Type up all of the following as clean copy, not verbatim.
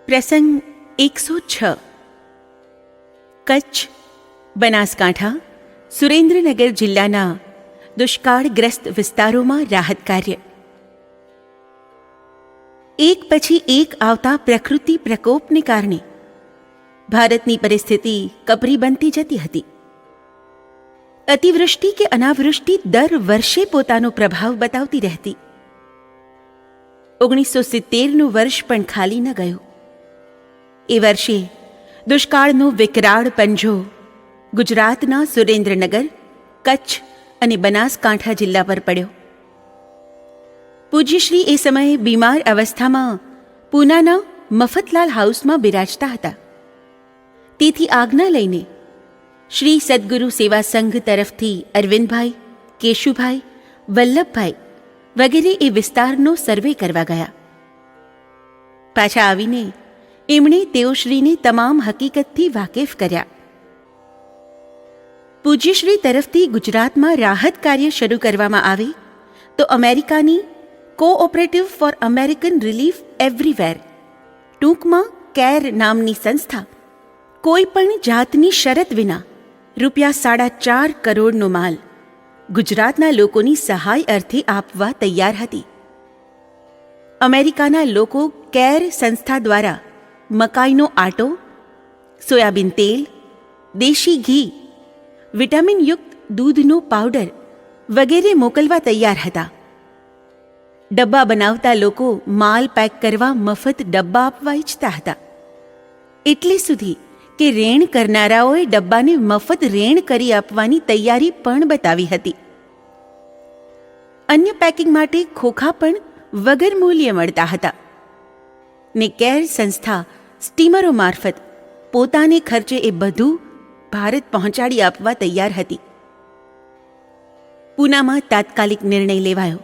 પ્રસંગ 106 કચ્છ, બનાસકાંઠા, સુરેન્દ્રનગર જિલ્લાના દુષ્કાળગ્રસ્ત વિસ્તારોમાં રાહત કાર્ય. એક પછી એક આવતા પ્રકૃતિ પ્રકોપને કારણે ભારતની પરિસ્થિતિ કપરી બનતી જતી હતી. અતિવૃષ્ટિ કે અનાવૃષ્ટિ દર વર્ષે પોતાનો પ્રભાવ બતાવતી રહેતી. 1970નું વર્ષ પણ ખાલી ન ગયું. એ વર્ષે દુષ્કાળનો વિકરાળ પંજો ગુજરાતના સુરેન્દ્રનગર, કચ્છ અને બનાસકાંઠા જિલ્લા પર પડ્યો. પૂજ્યશ્રી એ સમયે બીમાર અવસ્થામાં પૂનાના મફતલાલ હાઉસમાં બિરાજતા હતા. તેથી આજ્ઞા લઈને શ્રી સદ્ગુરુ સેવા સંઘ તરફથી અરવિંદભાઈ, કેશુભાઈ, વલ્લભભાઈ વગેરે એ વિસ્તારનો સર્વે કરવા ગયા. પાછા આવીને એમણે તેઓશ્રીને તમામ હકીકતથી વાકેફ કર્યા. પૂજ્યશ્રી તરફથી ગુજરાતમાં રાહત કાર્ય શરૂ કરવામાં આવે તો અમેરિકાની cooperative for American relief everywhere, ટૂંકમાં કેર નામની સંસ્થા કોઈ પણ જાતની શરત વિના ₹4.5 કરોડનો માલ ગુજરાતના લોકોની સહાય અર્થે આપવા તૈયાર હતી. અમેરિકાના લોકો કેર સંસ્થા દ્વારા મકાઈનો આટો, સોયાબીન તેલ, દેશી ઘી, વિટામિનયુક્ત દૂધનો પાવડર વગેરે મોકલવા તૈયાર હતા. ડબ્બા બનાવતા લોકો માલ પેક કરવા મફત ડબ્બા આપવા ઈચ્છતા હતા. એટલે સુધી કે રેણ કરનારાઓએ ડબ્બાને મફત રેણ કરી આપવાની તૈયારી પણ બતાવી હતી. અન્ય પેકિંગ માટે ખોખા પણ વગર મૂલ્યે મળતા હતા. ને કેર સંસ્થા સ્ટીમરો મારફત પોતાને ખર્ચે એ બધું ભારત પહોંચાડી આપવા તૈયાર હતી. પૂનામાં તાત્કાલિક નિર્ણય લેવાયો.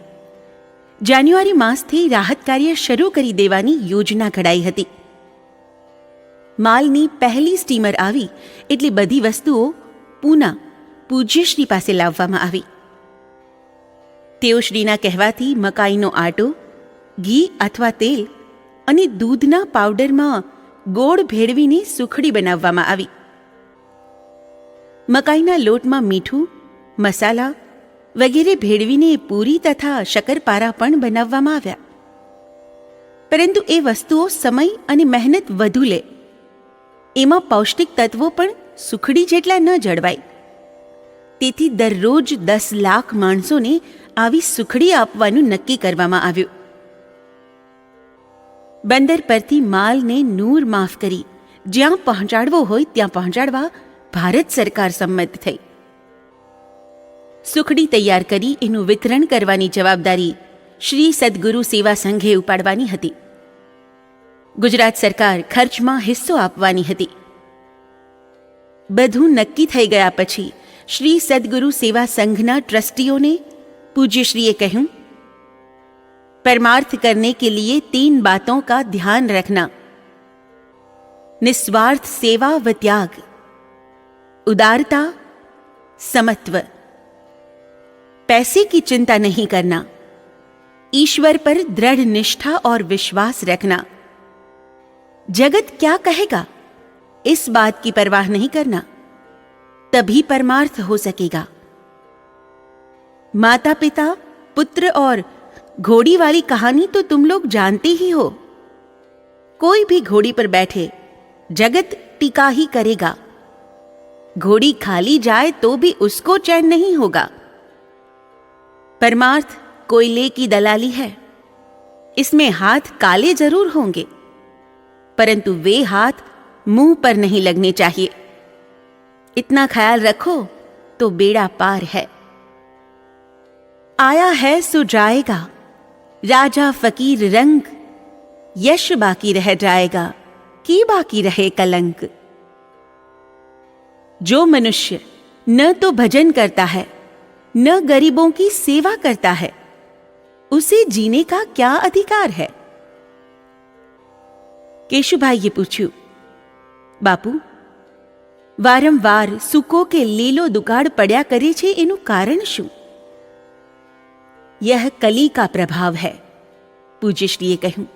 જાન્યુઆરી માસથી રાહત કાર્ય શરૂ કરી દેવાની યોજના ઘડાઈ હતી. માલની પહેલી સ્ટીમર આવી એટલે બધી વસ્તુઓ પૂના પૂજ્યશ્રી પાસે લાવવામાં આવી. તેઓશ્રીના કહેવાથી મકાઈનો આટો, ઘી અથવા તેલ અને દૂધના પાવડરમાં ગોળ ભેળવીને સુખડી બનાવવામાં આવી. મકાઈના લોટમાં મીઠું, મસાલા વગેરે ભેળવીને પૂરી તથા શક્કરપારા પણ બનાવવામાં આવ્યા. પરંતુ એ વસ્તુઓ સમય અને મહેનત વધુ લે. એમાં પૌષ્ટિક તત્વો પણ સુખડી જેટલા ન જળવાય. તેથી દરરોજ 10 લાખ માણસોને આવી સુખડી આપવાનું નક્કી કરવામાં આવ્યું. બંદર પરથી માલને નૂર માફ કરી જ્યાં પહોંચાડવો હોય ત્યાં પહોંચાડવા ભારત સરકાર સંમત થઈ. સુખડી તૈયાર કરી એનું વિતરણ કરવાની જવાબદારી શ્રી સદ્ગુરુ સેવા સંઘે ઉપાડવાની હતી. ગુજરાત સરકાર ખર્ચમાં હિસ્સો આપવાની હતી. બધું નક્કી થઈ ગયા પછી શ્રી સદ્ગુરુ સેવા સંઘના ટ્રસ્ટીઓને પૂજ્યશ્રીએ કહ્યું, परमार्थ करने के लिए 3 बातों का ध्यान रखना: निस्वार्थ सेवा व त्याग, उदारता, समत्व. पैसे की चिंता नहीं करना, ईश्वर पर दृढ़ निष्ठा और विश्वास रखना, जगत क्या कहेगा इस बात की परवाह नहीं करना, तभी परमार्थ हो सकेगा. माता पिता, पुत्र और घोड़ी वाली कहानी तो तुम लोग जानते ही हो. कोई भी घोड़ी पर बैठे जगत टीका ही करेगा. घोड़ी खाली जाए तो भी उसको चैन नहीं होगा. परमार्थ कोयले की दलाली है. इसमें हाथ काले जरूर होंगे, परंतु वे हाथ मुंह पर नहीं लगने चाहिए. इतना ख्याल रखो तो बेड़ा पार है. आया है सो जाएगा, राजा फकीर रंग, यश बाकी रह जाएगा कि बाकी रहे कलंक. जो मनुष्य न तो भजन करता है न गरीबों की सेवा करता है, उसे जीने का क्या अधिकार है? કેશુભાઈએ પૂછ્યું, બાપુ, વારંવાર સૂકો કે લીલો દુકાળ પડ્યા કરે છે એનું કારણ શું? यह कली का प्रभाव है, પૂજ્યશ્રીએ કહ્યું.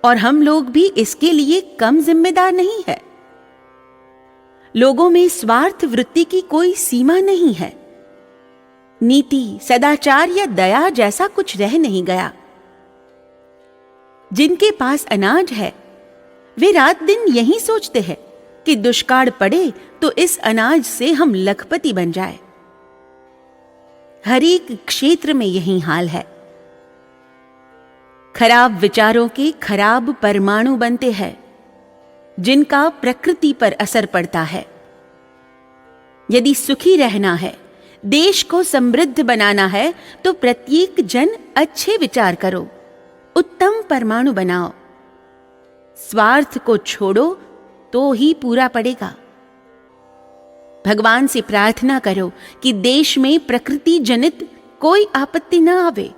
और हम लोग भी इसके लिए कम जिम्मेदार नहीं है। लोगों में स्वार्थ वृत्ति की कोई सीमा नहीं है। नीति, सदाचार या दया जैसा कुछ रह नहीं गया। जिनके पास अनाज है वे रात दिन यही सोचते हैं कि दुष्काल पड़े तो इस अनाज से हम लखपति बन जाए। हर एक क्षेत्र में यही हाल है। खराब विचारों के खराब परमाणु बनते हैं जिनका प्रकृति पर असर पड़ता है। यदि सुखी रहना है, देश को समृद्ध बनाना है तो प्रत्येक जन अच्छे विचार करो, उत्तम परमाणु बनाओ। स्वार्थ को छोड़ो तो ही पूरा पड़ेगा। भगवान से प्रार्थना करो कि देश में प्रकृति जनित कोई आपत्ति न आवे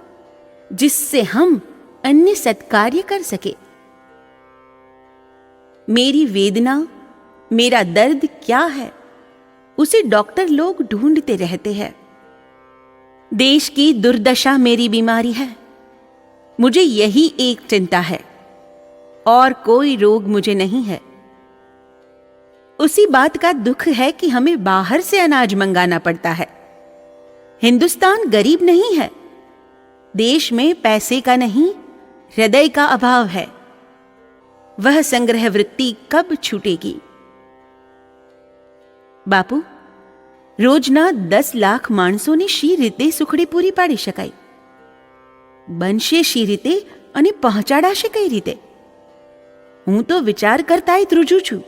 जिससे हम अन्य सत्कार्य कर सके। मेरी वेदना, मेरा दर्द क्या है, उसे डॉक्टर लोग ढूंढते रहते हैं। देश की दुर्दशा मेरी बीमारी है, मुझे यही एक चिंता है, और कोई रोग मुझे नहीं है। उसी बात का दुख है कि हमें बाहर से अनाज मंगाना पड़ता है। हिंदुस्तान गरीब नहीं है। देश में पैसे का नहीं, हृदय का अभाव है। वह संग्रह वृत्ति कब छूटेगी? बापू, रोजना 10 લાખ માણસોને શી રીતે સુખડી પૂરી પાડી શકાય? બનશે શી રીતે અને પહોંચાડાશે કઈ રીતે? હું તો વિચાર કરતા જ ધ્રુજું છું.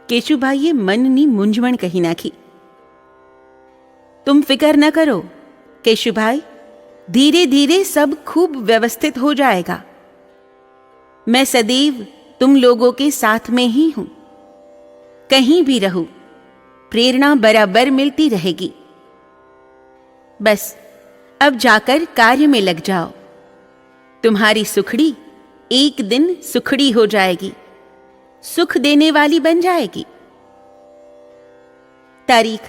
કેશુભાઈએ મનની મૂંઝવણ કહી નાખી. तुम फिक्र न करो केशुभाई, धीरे धीरे सब खूब व्यवस्थित हो जाएगा. मैं सदैव तुम लोगों के साथ में ही हूं. कहीं भी रहूं, प्रेरणा बराबर मिलती रहेगी. बस अब जाकर कार्य में लग जाओ. तुम्हारी सुखड़ी एक दिन सुखड़ी हो जाएगी, सुख देने वाली बन जाएगी. तारीख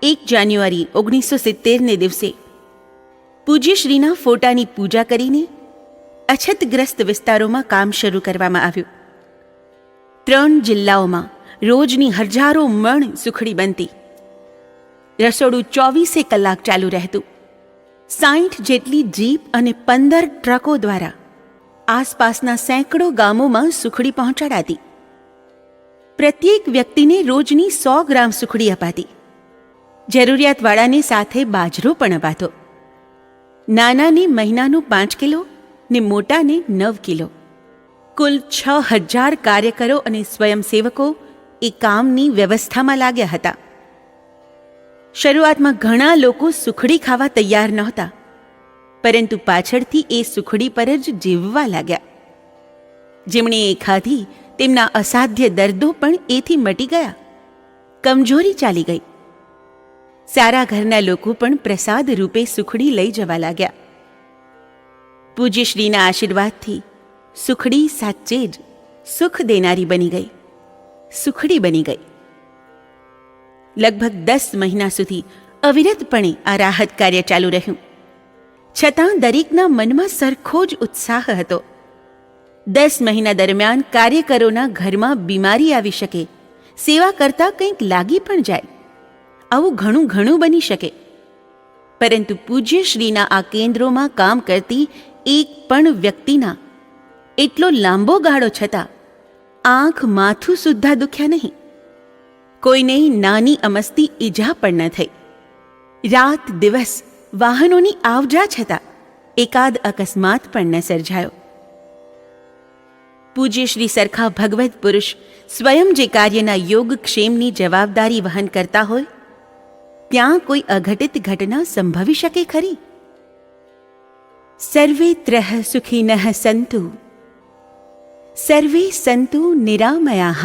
1 જાન્યુઆરી 1970 ને દિવસે પૂજ્યશ્રીના ફોટાની પૂજા કરીને અછતગ્રસ્ત વિસ્તારોમાં કામ શરૂ કરવામાં આવ્યું. 3 જિલ્લાઓમાં રોજની હજારો મણ સુખડી બનતી. રસોડું 24 કલાક ચાલુ રહેતું. 60 જેટલી જીપ અને 15 ટ્રકો દ્વારા આસપાસના સેંકડો ગામોમાં સુખડી પહોંચાડાતી. પ્રત્યેક વ્યક્તિને રોજની 100 ગ્રામ સુખડી અપાતી. જરૂરિયાતવાળાની સાથે બાજરો પણ અપાતો. નાનાને મહિનાનું 5 કિલો ને મોટાને 9 કિલો. કુલ 6000 કાર્યકરો અને સ્વયંસેવકો એ કામની વ્યવસ્થામાં લાગ્યા હતા. શરૂઆતમાં ઘણા લોકો સુખડી ખાવા તૈયાર નહોતા, પરંતુ પાછળથી એ સુખડી પર જ જીવવા લાગ્યા. જેમણે એ ખાધી તેમના અસાધ્ય દર્દો પણ એથી મટી ગયા. કમજોરી ચાલી ગઈ. સારા ઘરના લોકો પણ પ્રસાદ રૂપે સુખડી લઈ જવા લાગ્યા. પૂજ્યશ્રીના આશીર્વાદથી સુખડી સાચે જ સુખ દેનારી બની ગઈ, સુખડી બની ગઈ. લગભગ 10 મહિના સુધી અવિરતપણે આ રાહત કાર્ય ચાલુ રહ્યું. છતાં દરેકના મનમાં સરખો જ ઉત્સાહ હતો. 10 મહિના દરમિયાન કાર્યકરોના ઘરમાં બીમારી આવી શકે, સેવા કરતા કંઈક લાગી પણ જાય, આવું ઘણું ઘણું બની શકે. પરંતુ પૂજ્યશ્રીના આ કેન્દ્રોમાં કામ કરતી એક પણ વ્યક્તિના એટલો લાંબો ગાળો છતાં આંખ માથું સુદ્ધા દુખ્યા નહીં. કોઈને નાની અમસ્તી ઈજા પણ ન થઈ. રાત દિવસ વાહનોની આવજા છતાં એકાદ અકસ્માત પણ ન સર્જાયો. પૂજ્યશ્રી સરખા ભગવત પુરુષ સ્વયં જે કાર્યના યોગક્ષેમની જવાબદારી વહન કરતા હોય ત્યાં કોઈ અઘટિત ઘટના સંભવી શકે ખરી? સર્વે ત્રહ સુખિનઃ સંતુ, સર્વે સંતુ નિરામયાઃ,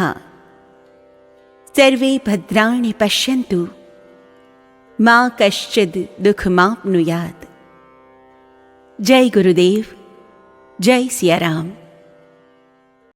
સર્વે ભદ્રાણિ પશ્યન્તુ, મા કશ્ચિદ દુઃખમાપ્નુયાત. જય ગુરુદેવ, જય સિયારામ.